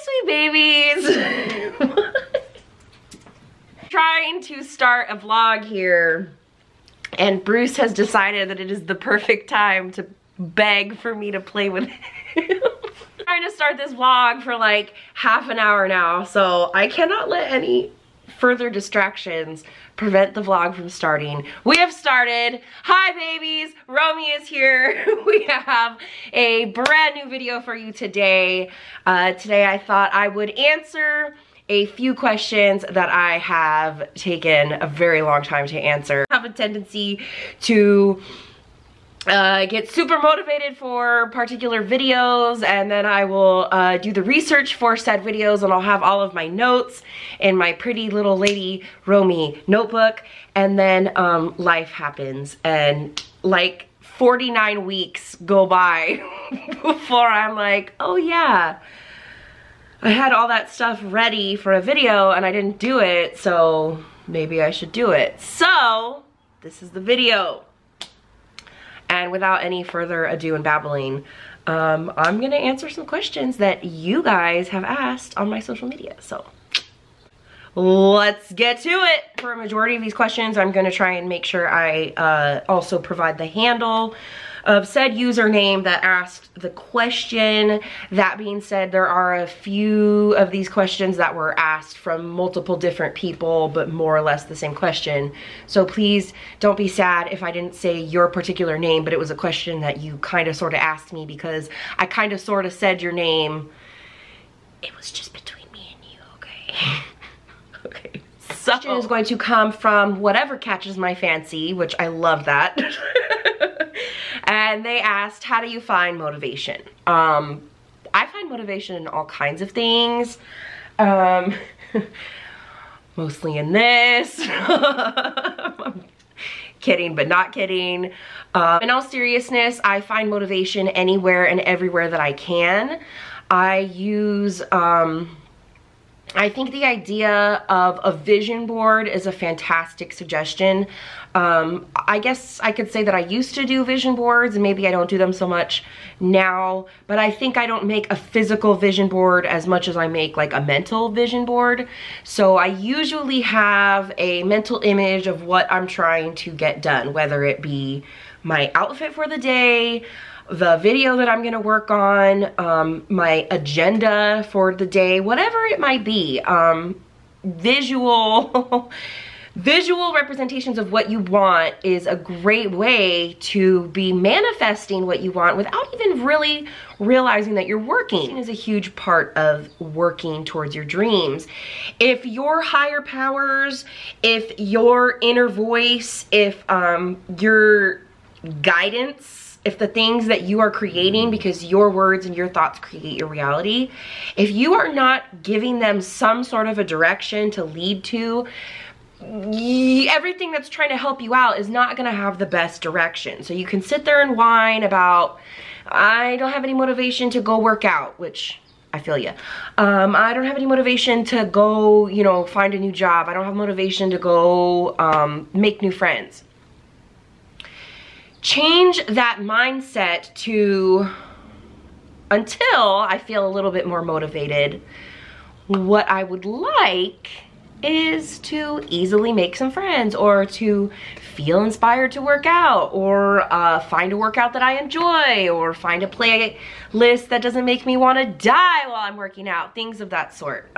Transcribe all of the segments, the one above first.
sweet babies. Trying to start a vlog here, and Bruce has decided that it is the perfect time to beg for me to play with him. Trying to start this vlog for like half an hour now, so I cannot let any further distractions prevent the vlog from starting. We have started. Hi babies, Romey is here. We have a brand new video for you today. Today I thought I would answer a few questions that I have taken a very long time to answer. I have a tendency to get super motivated for particular videos, and then I will do the research for said videos, and I'll have all of my notes in my pretty little lady Romey notebook, and then life happens and like 49 weeks go by before I'm like, oh yeah, I had all that stuff ready for a video and I didn't do it, so maybe I should do it. So this is the video. And without any further ado and babbling, I'm gonna answer some questions that you guys have asked on my social media. So let's get to it. For a majority of these questions, I'm gonna try and make sure I also provide the handle of said username that asked the question. That being said, there are a few of these questions that were asked from multiple different people, but more or less the same question. So please don't be sad if I didn't say your particular name, but it was a question that you kind of sort of asked me because I kind of sort of said your name. It was just between me and you, okay? Okay. So the question is going to come from whatever catches my fancy, which I love that. And they asked, how do you find motivation? I find motivation in all kinds of things. Mostly in this. I'm kidding, but not kidding. In all seriousness, I find motivation anywhere and everywhere that I can. I use, I think the idea of a vision board is a fantastic suggestion. I guess I could say that I used to do vision boards, and maybe I don't do them so much now, but I think I don't make a physical vision board as much as I make like a mental vision board. So I usually have a mental image of what I'm trying to get done, whether it be my outfit for the day, the video that I'm gonna work on, my agenda for the day, whatever it might be. Visual representations of what you want is a great way to be manifesting what you want without even really realizing that you're working. It is a huge part of working towards your dreams. If your higher powers, if your inner voice, if your guidance, if the things that you are creating, because your words and your thoughts create your reality, if you are not giving them some sort of a direction to lead to, everything that's trying to help you out is not gonna have the best direction. So you can sit there and whine about, I don't have any motivation to go work out, which I feel you. I don't have any motivation to go, you know, find a new job. I don't have motivation to go make new friends. Change that mindset to, until I feel a little bit more motivated, what I would like is to easily make some friends, or to feel inspired to work out, or find a workout that I enjoy, or find a playlist that doesn't make me want to die while I'm working out, things of that sort.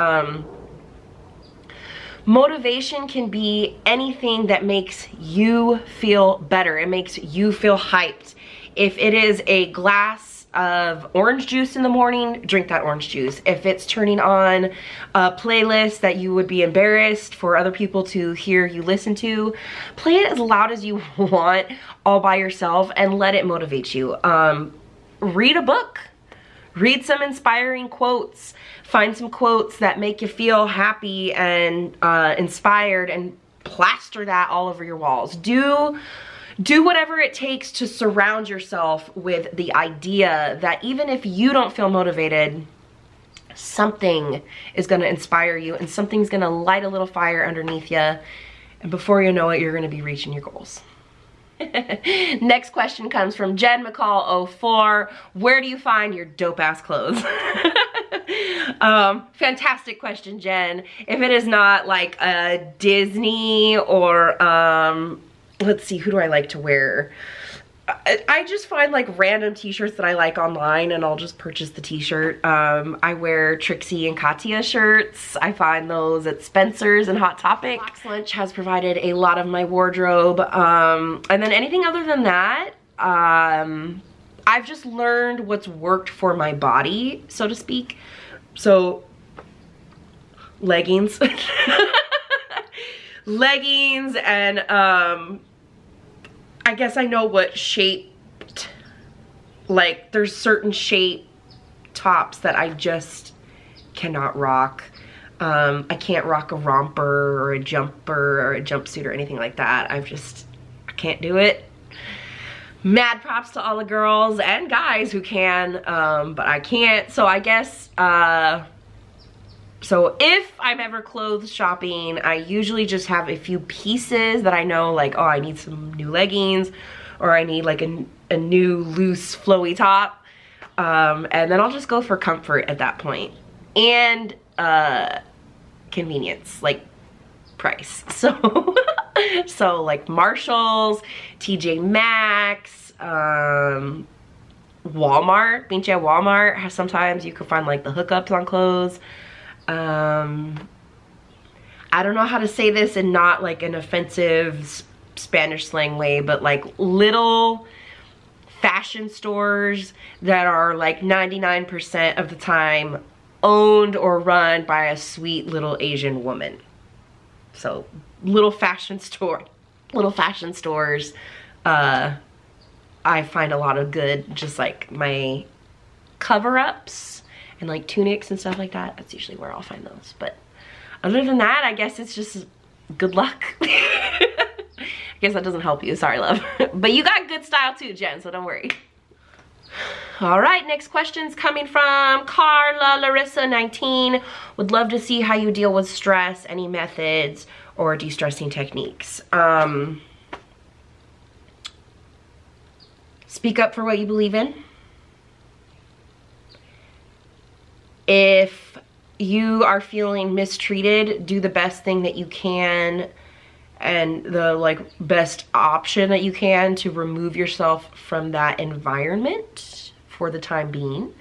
Motivation can be anything that makes you feel better. It makes you feel hyped. If it is a glass of orange juice in the morning, drink that orange juice. If it's turning on a playlist that you would be embarrassed for other people to hear you listen to, play it as loud as you want all by yourself and let it motivate you. Read a book. Read some inspiring quotes. Find some quotes that make you feel happy and inspired, and plaster that all over your walls. Do whatever it takes to surround yourself with the idea that even if you don't feel motivated, something is gonna inspire you, and something's gonna light a little fire underneath you, and before you know it, you're gonna be reaching your goals. Next question comes from Jen McCall 04. Where do you find your dope ass clothes? Fantastic question, Jen. If it is not like a Disney or, let's see, who do I like to wear? I just find like random t-shirts that I like online and I'll just purchase the t-shirt. I wear Trixie and Katya shirts. I find those at Spencer's and Hot Topic. Box Lunch has provided a lot of my wardrobe. And then anything other than that, I've just learned what's worked for my body, so to speak. So, leggings. Leggings and, I guess I know what shaped, like there's certain shape tops that I just cannot rock. I can't rock a romper or a jumper or a jumpsuit or anything like that. I can't do it. Mad props to all the girls and guys who can, but I can't. So I guess, so if I'm ever clothes shopping, I usually just have a few pieces that I know, like, oh, I need some new leggings, or I need like a new loose flowy top. And then I'll just go for comfort at that point. And convenience, like price. So, so like Marshalls, TJ Maxx, Walmart, Brea Walmart. Sometimes you can find like the hookups on clothes. I don't know how to say this in not like an offensive Spanish slang way, but like little fashion stores that are like 99% of the time owned or run by a sweet little Asian woman. So little fashion stores, I find a lot of good, just like my cover-ups and like tunics and stuff like that. That's usually where I'll find those. But other than that, I guess it's just good luck. I guess that doesn't help you, sorry love. But you got good style too, Jen, so don't worry. All right, next question's coming from Carla Larissa 19. Would love to see how you deal with stress, any methods or de-stressing techniques. Speak up for what you believe in. If you are feeling mistreated, do the best thing that you can and the like best option that you can to remove yourself from that environment for the time being.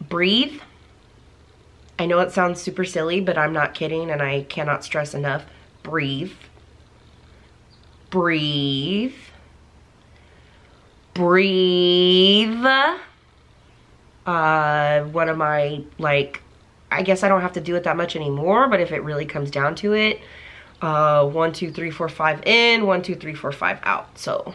Breathe. I know it sounds super silly, but I'm not kidding and I cannot stress enough. Breathe. Breathe. Breathe. One of my, like, I guess I don't have to do it that much anymore, but if it really comes down to it, 1, 2, 3, 4, 5 in, 1, 2, 3, 4, 5 out. So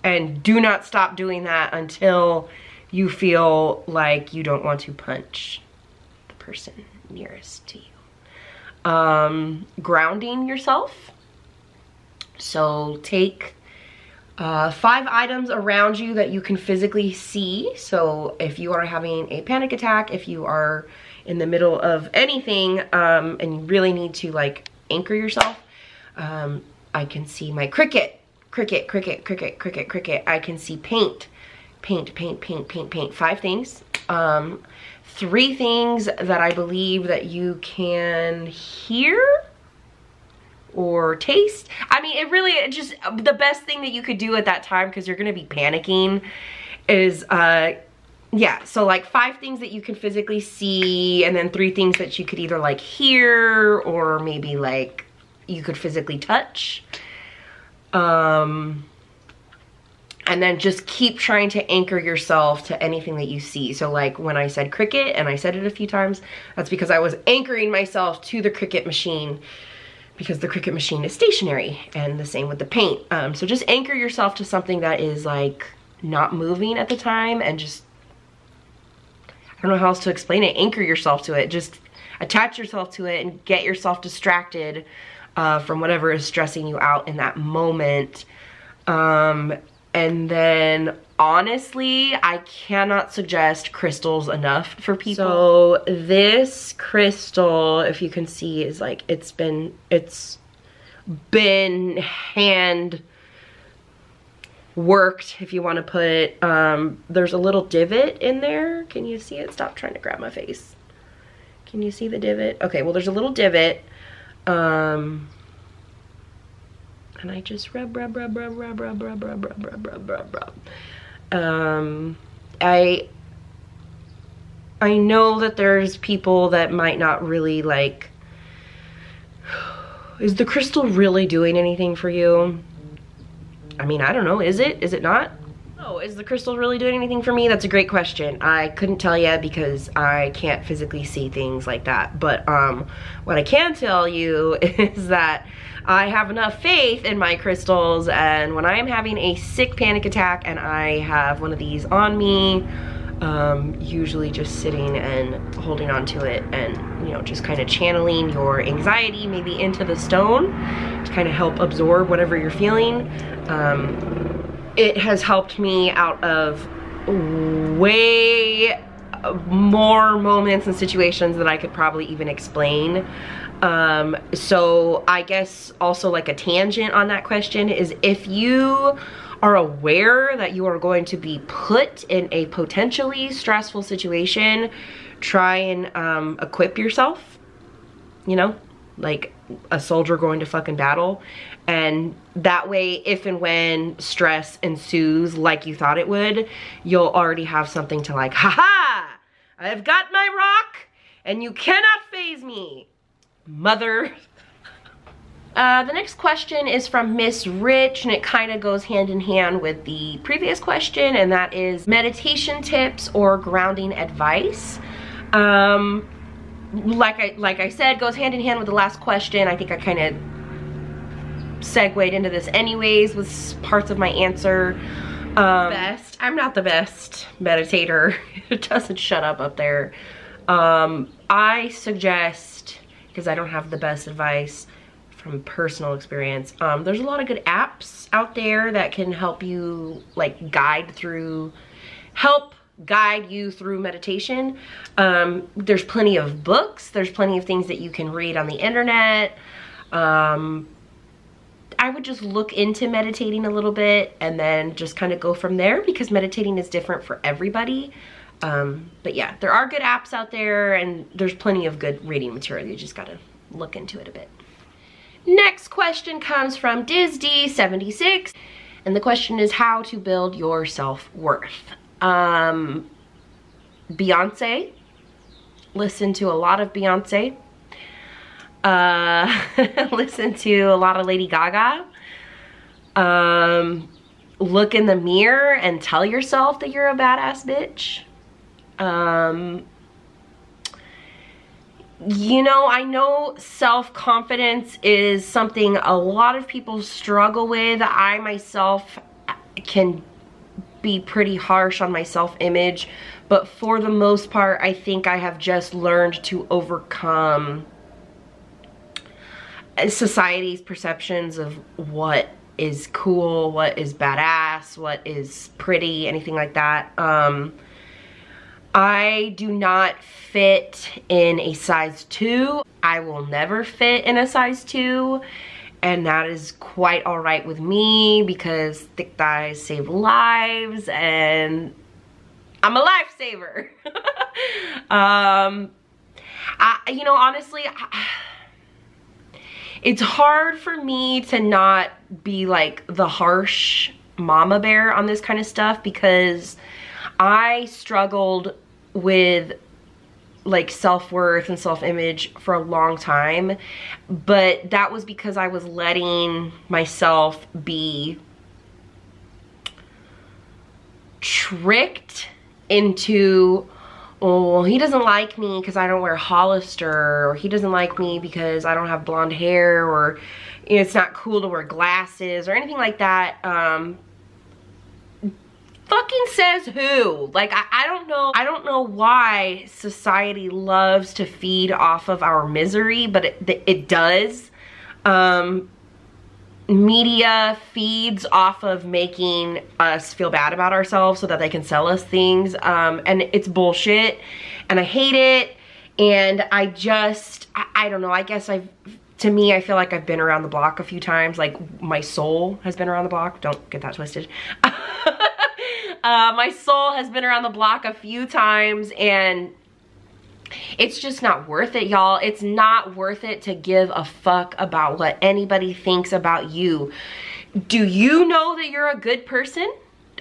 and do not stop doing that until you feel like you don't want to punch the person nearest to you. Grounding yourself. So take 5 items around you that you can physically see. So if you are having a panic attack, if you are in the middle of anything, and you really need to like anchor yourself, I can see my cricket. I can see paint. 5 things. 3 things that I believe that you can hear or taste. I mean, it really, just the best thing that you could do at that time, because you're gonna be panicking, is yeah, so like 5 things that you can physically see, and then 3 things that you could either like hear or maybe like you could physically touch. And then just keep trying to anchor yourself to anything that you see. So like when I said cricket, and I said it a few times, that's because I was anchoring myself to the cricket machine, because the cricket machine is stationary, and the same with the paint. So just anchor yourself to something that is like not moving at the time, and just, I don't know how else to explain it, anchor yourself to it. Just attach yourself to it and get yourself distracted from whatever is stressing you out in that moment. And then honestly, I cannot suggest crystals enough for people. So this crystal, if you can see, is like, it's been hand worked, if you want to put it. There's a little divot in there. Can you see it? Stop trying to grab my face. Can you see the divot? Okay, well, there's a little divot. And I just rub. I know that there's people that might not really like, is the crystal really doing anything for you? I mean, I don't know, is it? Is it not? Oh, is the crystal really doing anything for me? That's a great question. I couldn't tell you because I can't physically see things like that. But what I can tell you is that I have enough faith in my crystals, and when I am having a sick panic attack and I have one of these on me, usually just sitting and holding on to it and, you know, just kind of channeling your anxiety maybe into the stone to kind of help absorb whatever you're feeling. It has helped me out of way more moments and situations that I could probably even explain. So I guess also like a tangent on that question is, if you are aware that you are going to be put in a potentially stressful situation, try and equip yourself, you know, like a soldier going to fucking battle. And that way, if and when stress ensues like you thought it would, you'll already have something to like, haha, I've got my rock and you cannot faze me, mother. The next question is from Miss Rich, and it kind of goes hand in hand with the previous question, and that is meditation tips or grounding advice. Like I said, goes hand in hand with the last question. I think I kind of segued into this anyways with parts of my answer. I'm not the best meditator. It doesn't shut up there. I suggest, because I don't have the best advice from personal experience, there's a lot of good apps out there that can help you like guide you through meditation. There's plenty of books, there's plenty of things that you can read on the internet. I would just look into meditating a little bit and then just kind of go from there, because meditating is different for everybody. But yeah, there are good apps out there, and there's plenty of good reading material. You just gotta look into it a bit. Next question comes from DizD76, and the question is how to build your self-worth. Beyonce. Listen to a lot of Beyonce. Listen to a lot of Lady Gaga. Look in the mirror and tell yourself that you're a badass bitch. You know, I know self-confidence is something a lot of people struggle with. I myself can be pretty harsh on my self-image, but for the most part, I think I have just learned to overcome society's perceptions of what is cool, what is badass, what is pretty, anything like that. I do not fit in a size 2. I will never fit in a size 2, and that is quite all right with me, because thick thighs save lives and I'm a lifesaver. You know, honestly, it's hard for me to not be like the harsh mama bear on this kind of stuff, because I struggled with like self-worth and self-image for a long time, but that was because I was letting myself be tricked into, oh, he doesn't like me because I don't wear Hollister, or he doesn't like me because I don't have blonde hair, or you know, it's not cool to wear glasses or anything like that. Fucking says who? Like, I don't know. I don't know why society loves to feed off of our misery, but it does. Media feeds off of making us feel bad about ourselves so that they can sell us things, and it's bullshit, and I hate it. And I don't know, I guess to me, I feel like I've been around the block a few times. Like, my soul has been around the block. Don't get that twisted. My soul has been around the block a few times, and it's just not worth it, y'all. It's not worth it to give a fuck about what anybody thinks about you. Do you know that you're a good person?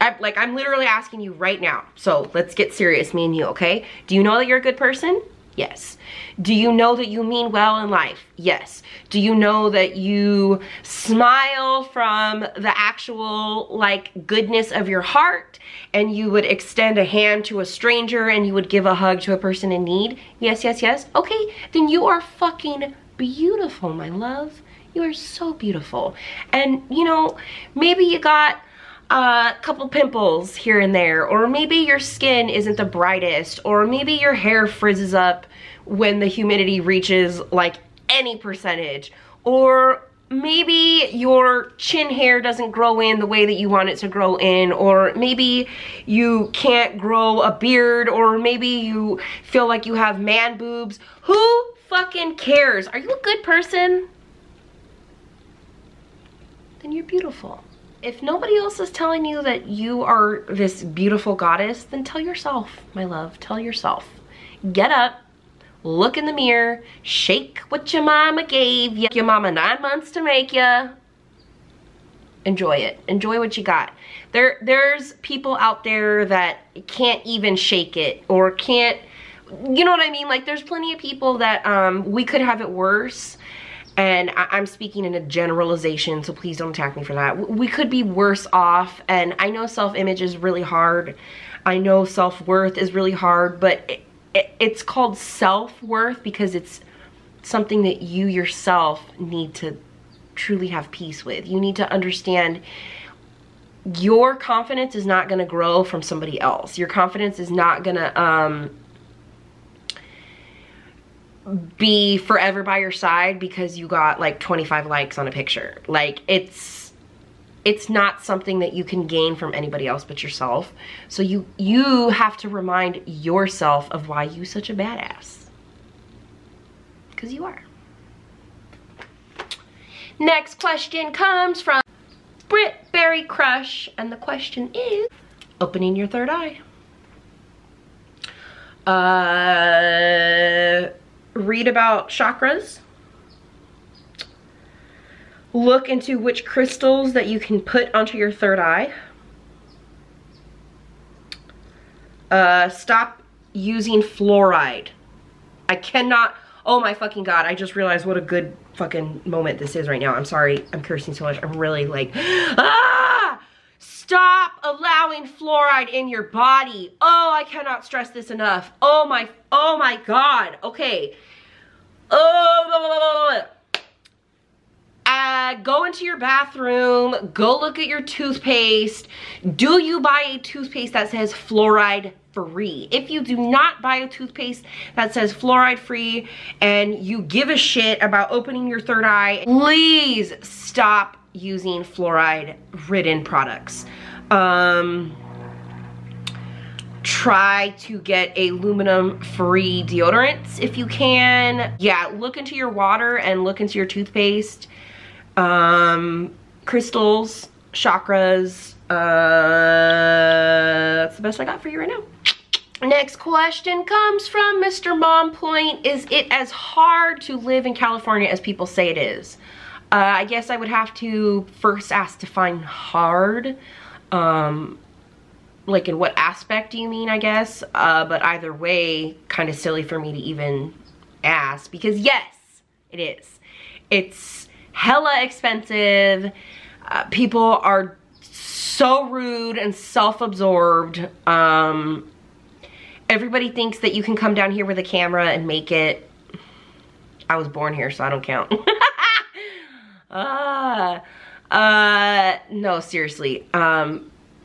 I'm literally asking you right now. So let's get serious, me and you, okay? Do you know that you're a good person? Yes. Do you know that you mean well in life? Yes. Do you know that you smile from the actual, like, goodness of your heart, and you would extend a hand to a stranger and you would give a hug to a person in need? Yes, yes, yes. Okay, then you are fucking beautiful, my love. You are so beautiful. And, you know, maybe you got a couple pimples here and there, or maybe your skin isn't the brightest, or maybe your hair frizzes up when the humidity reaches like any percentage, or maybe your chin hair doesn't grow in the way that you want it to grow in, or maybe you can't grow a beard, or maybe you feel like you have man boobs. Who fucking cares? Are you a good person? Then you're beautiful. If nobody else is telling you that you are this beautiful goddess, then tell yourself, my love, tell yourself. Get up, look in the mirror, shake what your mama gave you. Your mama 9 months to make you. Enjoy it. Enjoy what you got. There's people out there that can't even shake it, or can't, you know what I mean? Like, there's plenty of people that we could have it worse. And I'm speaking in a generalization, so please don't attack me for that. We could be worse off, and I know self-image is really hard. I know self-worth is really hard, but it's called self-worth because it's something that you yourself need to truly have peace with. You need to understand your confidence is not gonna grow from somebody else. Your confidence is not gonna be forever by your side because you got like 25 likes on a picture. Like, it's not something that you can gain from anybody else but yourself. So you have to remind yourself of why you such a badass, because you are. Next question comes from Brea Crush, and the question is opening your third eye. Read about chakras. Look into which crystals that you can put onto your third eye. Stop using fluoride. I cannot, oh my fucking god, I just realized what a good fucking moment this is right now. I'm sorry, I'm cursing so much. I'm really like, ah! Stop allowing fluoride in your body. Oh, I cannot stress this enough. Oh my god. Okay. Go into your bathroom, go look at your toothpaste. Do you buy a toothpaste that says fluoride free? If you do not buy a toothpaste that says fluoride free and you give a shit about opening your third eye, please stop using fluoride ridden products. Try to get aluminum free deodorants if you can. Yeah, look into your water and look into your toothpaste. Crystals, chakras, that's the best I got for you right now. Next question comes from Mr. Mom Point. Is it as hard to live in California as people say it is? I guess I would have to first ask, define hard. Like, in what aspect do you mean, I guess? But either way, kind of silly for me to even ask, because yes, it is. It's hella expensive. People are so rude and self-absorbed. Everybody thinks that you can come down here with a camera and make it. I was born here, so I don't count. No, seriously.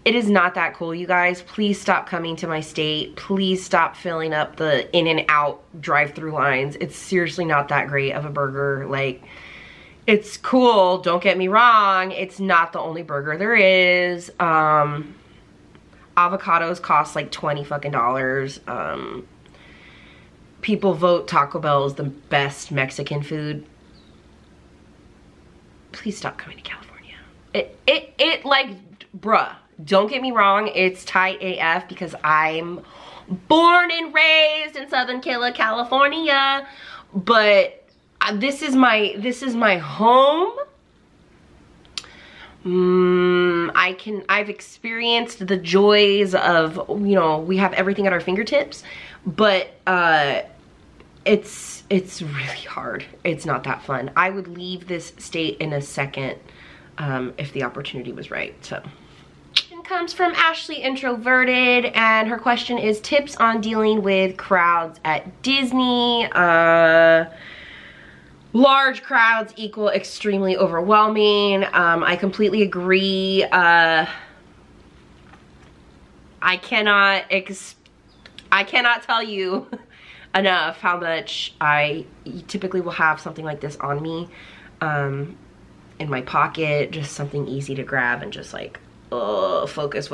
It is not that cool, you guys. Please stop coming to my state. Please stop filling up the in and out drive-through lines. It's seriously not that great of a burger. Like, it's cool, don't get me wrong. It's not the only burger there is. Avocados cost like $20 fucking. People vote Taco Bell is the best Mexican food. please stop coming to California. It like, bruh, don't get me wrong, it's tight AF because I'm born and raised in Southern California, but this is my home. I've experienced the joys of, you know, we have everything at our fingertips, but it's really hard. It's not that fun. I would leave this state in a second if the opportunity was right. So it comes from Ashley Introverted, and her question is tips on dealing with crowds at Disney. Large crowds equal extremely overwhelming. I completely agree. I cannot tell you enough how much I typically will have something like this on me, in my pocket, just something easy to grab and just like, oh, focus.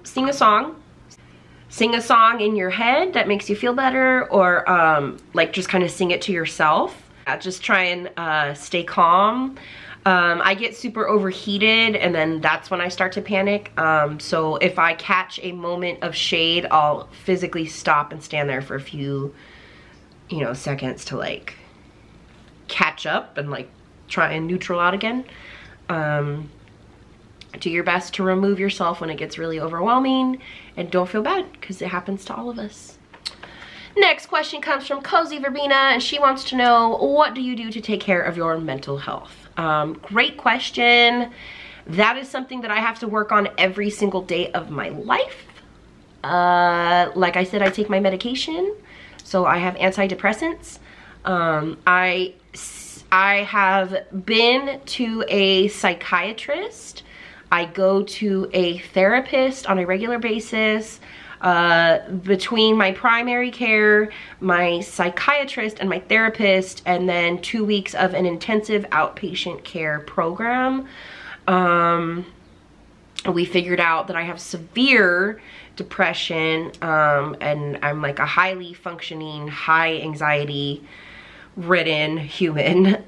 Sing a song. Sing a song in your head that makes you feel better, or like just kind of sing it to yourself. Just try and stay calm. I get super overheated, and then that's when I start to panic. So if I catch a moment of shade, I'll physically stop and stand there for a few, you know, seconds to like catch up and like try and neutral out again. Do your best to remove yourself when it gets really overwhelming, and don't feel bad because it happens to all of us. Next question comes from Cozy Verbena, and she wants to know, what do you do to take care of your mental health? Great question. That is something that I have to work on every single day of my life. Like I said, I take my medication, so I have antidepressants. I have been to a psychiatrist. I go to a therapist on a regular basis. Between my primary care, my psychiatrist, and my therapist, and then 2 weeks of an intensive outpatient care program, we figured out that I have severe depression, and I'm like a highly functioning, high anxiety ridden human.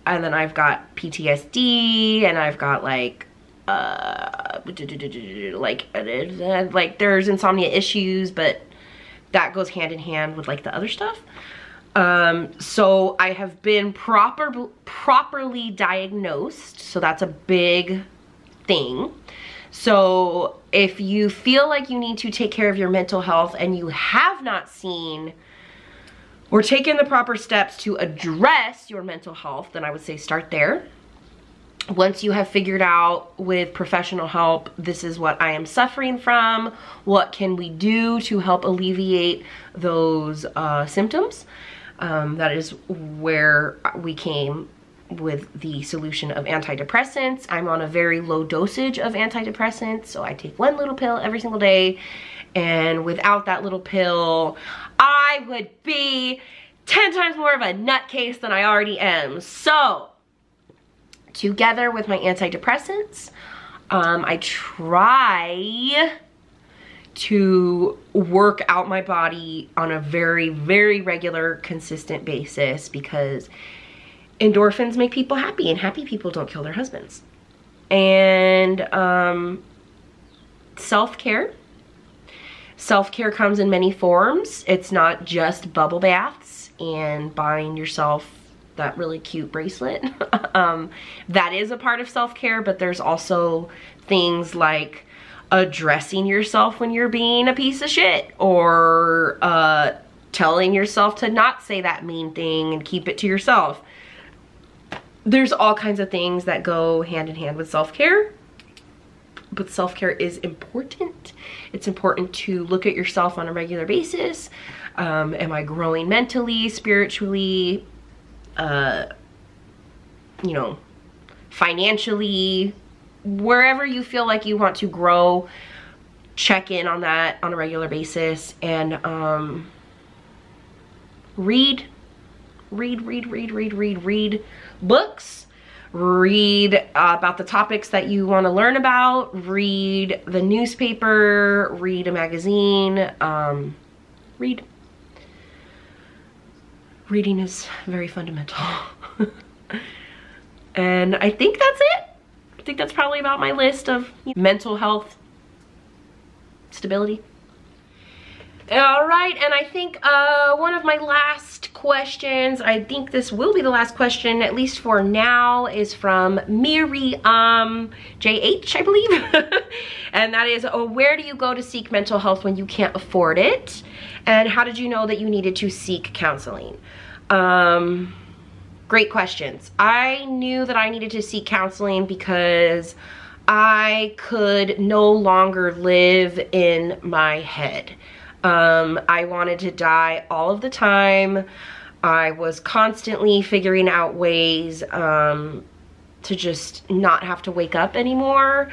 And then I've got PTSD, and I've got like there's insomnia issues, but that goes hand in hand with like the other stuff. So I have been properly diagnosed, so that's a big thing. So if you feel like you need to take care of your mental health and you have not seen or taken the proper steps to address your mental health, then I would say start there. Once you have figured out with professional help, this is what I am suffering from, what can we do to help alleviate those symptoms, that is where we came with the solution of antidepressants. I'm on a very low dosage of antidepressants, so I take one little pill every single day, and without that little pill, I would be 10 times more of a nutcase than I already am. So, together with my antidepressants, I try to work out my body on a very, very regular, consistent basis, because endorphins make people happy, and happy people don't kill their husbands. And self-care. Self-care comes in many forms. It's not just bubble baths and buying yourself that really cute bracelet. That is a part of self-care, but there's also things like addressing yourself when you're being a piece of shit, or telling yourself to not say that mean thing and keep it to yourself. There's all kinds of things that go hand in hand with self-care, but self-care is important. It's important to look at yourself on a regular basis. Am I growing mentally, spiritually, you know, financially? Wherever you feel like you want to grow, check in on that on a regular basis, and read books, read about the topics that you want to learn about, read the newspaper, read a magazine, reading is very fundamental. And I think that's it. I think that's probably about my list of mental health stability. All right, and I think one of my last questions, I think this will be the last question, at least for now, is from Miriam JH, I believe. And that is, where do you go to seek mental health when you can't afford it? And how did you know that you needed to seek counseling? Great questions. I knew that I needed to seek counseling because I could no longer live in my head. I wanted to die all of the time. I was constantly figuring out ways to just not have to wake up anymore.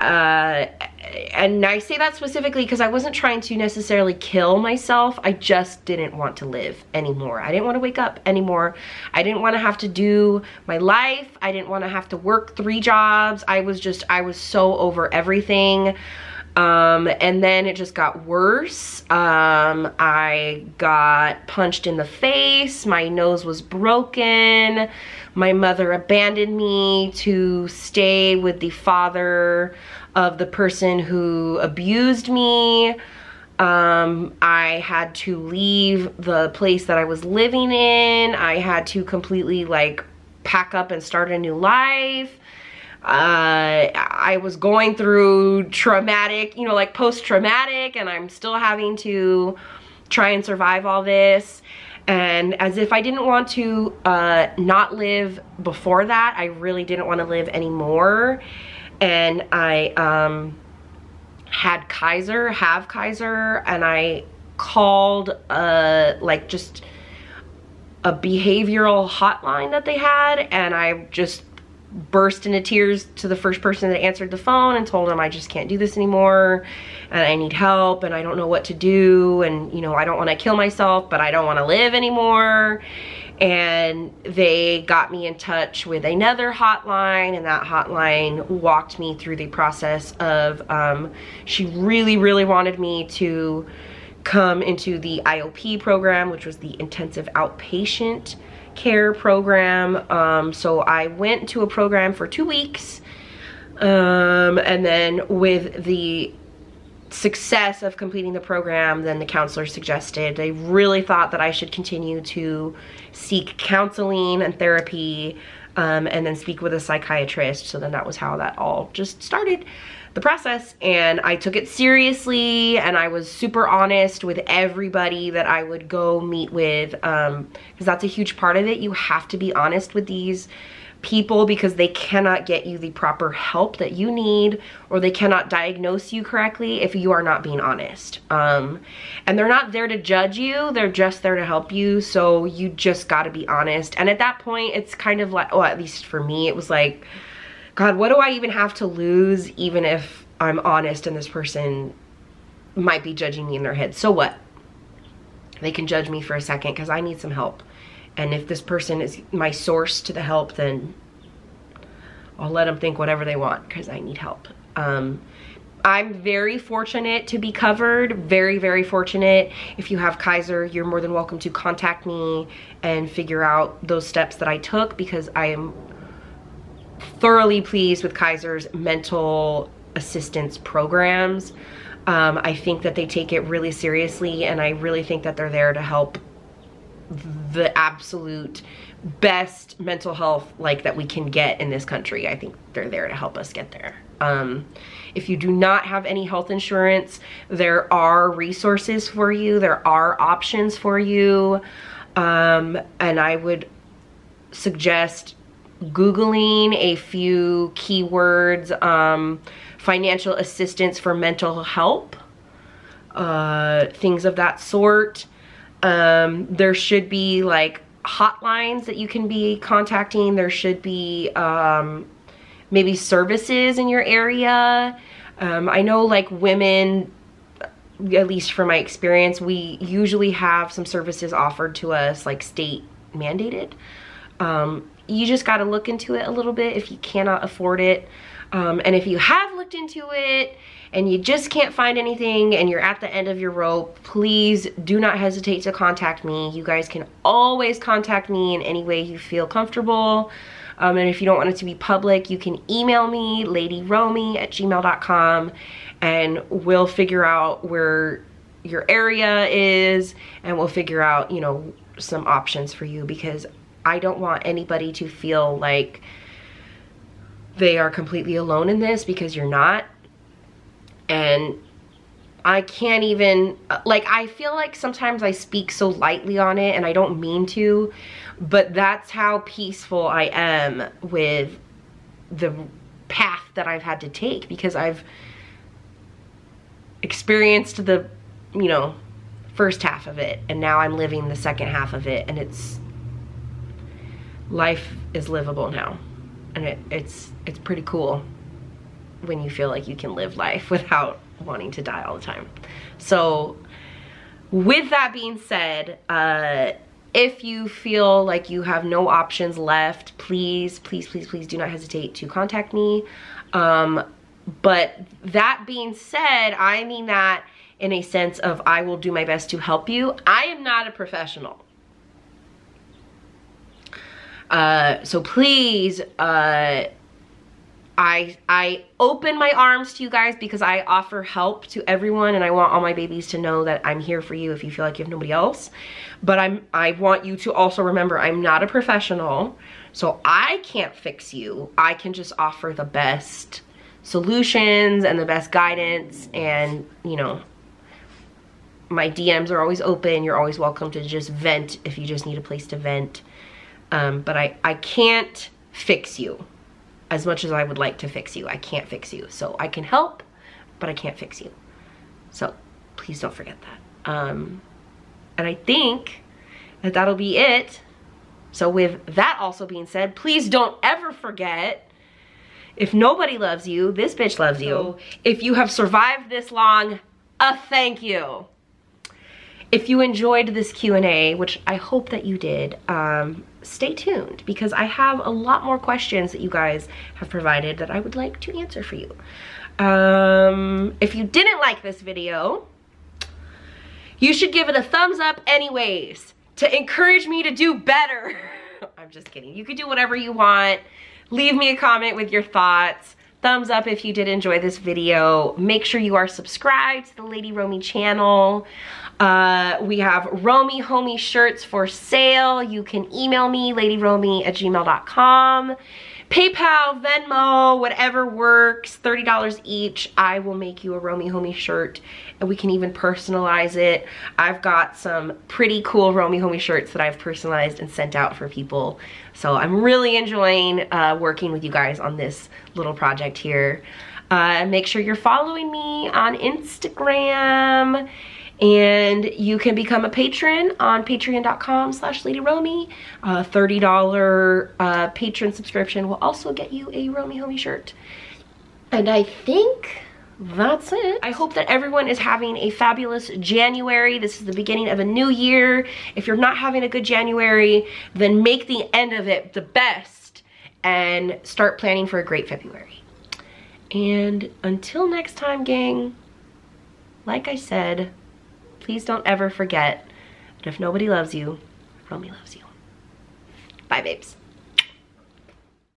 And I say that specifically because I wasn't trying to necessarily kill myself. I just didn't want to live anymore. I didn't want to wake up anymore. I didn't want to have to do my life. I didn't want to have to work 3 jobs. I was so over everything. And then it just got worse. I got punched in the face. My nose was broken. My mother abandoned me to stay with the father of the person who abused me. I had to leave the place that I was living in. I had to completely like pack up and start a new life. I was going through traumatic, like post-traumatic, and I'm still having to try and survive all this. And as if I didn't want to not live before that, I really didn't want to live anymore. And I have Kaiser, and I called like just a behavioral hotline that they had, and I just burst into tears to the first person that answered the phone and told them I just can't do this anymore and I need help and I don't know what to do, and I don't want to kill myself, but I don't want to live anymore. And they got me in touch with another hotline, and that hotline walked me through the process of she really wanted me to come into the IOP program, which was the intensive outpatient care program. So I went to a program for 2 weeks, and then with the success of completing the program, then the counselor suggested, they really thought that I should continue to seek counseling and therapy, and then speak with a psychiatrist. So then that was how that all just started, the process. And I took it seriously, and I was super honest with everybody that I would go meet with, because that's a huge part of it. You have to be honest with these people because they cannot get you the proper help that you need, or they cannot diagnose you correctly if you are not being honest. And they're not there to judge you, they're just there to help you. So you just got to be honest. And at that point, it's kind of like, at least for me, it was like, God, what do I even have to lose, even if I'm honest and this person might be judging me in their head? So what? They can judge me for a second because I need some help. And if this person is my source to the help, then I'll let them think whatever they want because I need help. I'm very fortunate to be covered, very fortunate. If you have Kaiser, you're more than welcome to contact me and figure out those steps that I took, because I am thoroughly pleased with Kaiser's mental assistance programs. I think that they take it really seriously, and I really think that they're there to help the absolute best mental health that we can get in this country. I think they're there to help us get there. If you do not have any health insurance, there are resources for you, there are options for you, and I would suggest Googling a few keywords, financial assistance for mental help, things of that sort. There should be hotlines that you can be contacting. There should be maybe services in your area. I know women, at least from my experience, we usually have some services offered to us, state mandated. You just got to look into it a little bit if you cannot afford it. And if you have looked into it and you just can't find anything and you're at the end of your rope, please do not hesitate to contact me. You guys can always contact me in any way you feel comfortable. And if you don't want it to be public, you can email me, ladyromey@gmail.com, and we'll figure out where your area is, and we'll figure out, you know, some options for you, because I don't want anybody to feel like they are completely alone in this, because you're not. And I can't even, like, I feel like sometimes I speak so lightly on it, and I don't mean to, but that's how peaceful I am with the path that I've had to take, because I've experienced the, you know, first half of it, and now I'm living the second half of it, and life is livable now. And it's pretty cool when you feel like you can live life without wanting to die all the time. So with that being said, if you feel like you have no options left, please, please, please, please do not hesitate to contact me. But that being said, I mean that in a sense of I will do my best to help you. I am not a professional. So please, I open my arms to you guys, because I offer help to everyone, and I want all my babies to know that I'm here for you if you feel like you have nobody else. But I want you to also remember, I'm not a professional, so I can't fix you. I can just offer the best solutions and the best guidance, and, you know, my DMs are always open. You're always welcome to just vent if you just need a place to vent. But I can't fix you as much as I would like to fix you. I can't fix you. So I can help, but I can't fix you. So please don't forget that. And I think that that'll be it. So with that also being said, please don't ever forget, if nobody loves you, this bitch loves you. So if you have survived this long, a thank you. If you enjoyed this Q&A, which I hope that you did, stay tuned, because I have a lot more questions that you guys have provided that I would like to answer for you. If you didn't like this video, you should give it a thumbs up anyways, to encourage me to do better. I'm just kidding. You could do whatever you want. Leave me a comment with your thoughts. Thumbs up if you did enjoy this video. Make sure you are subscribed to the Lady Romey channel. We have Romey Homey shirts for sale. You can email me, ladyromey@gmail.com. PayPal, Venmo, whatever works, $30 each. I will make you a Romey Homey shirt, and we can even personalize it. I've got some pretty cool Romey Homey shirts that I've personalized and sent out for people. So I'm really enjoying working with you guys on this little project here. Make sure you're following me on Instagram. And you can become a patron on patreon.com/ladyromey. $30 patron subscription will also get you a Romey Homey shirt. And I think that's it. I hope that everyone is having a fabulous January. This is the beginning of a new year. If you're not having a good January, then make the end of it the best and start planning for a great February. And until next time, gang, like I said, please don't ever forget that if nobody loves you, Romey loves you. Bye, babes.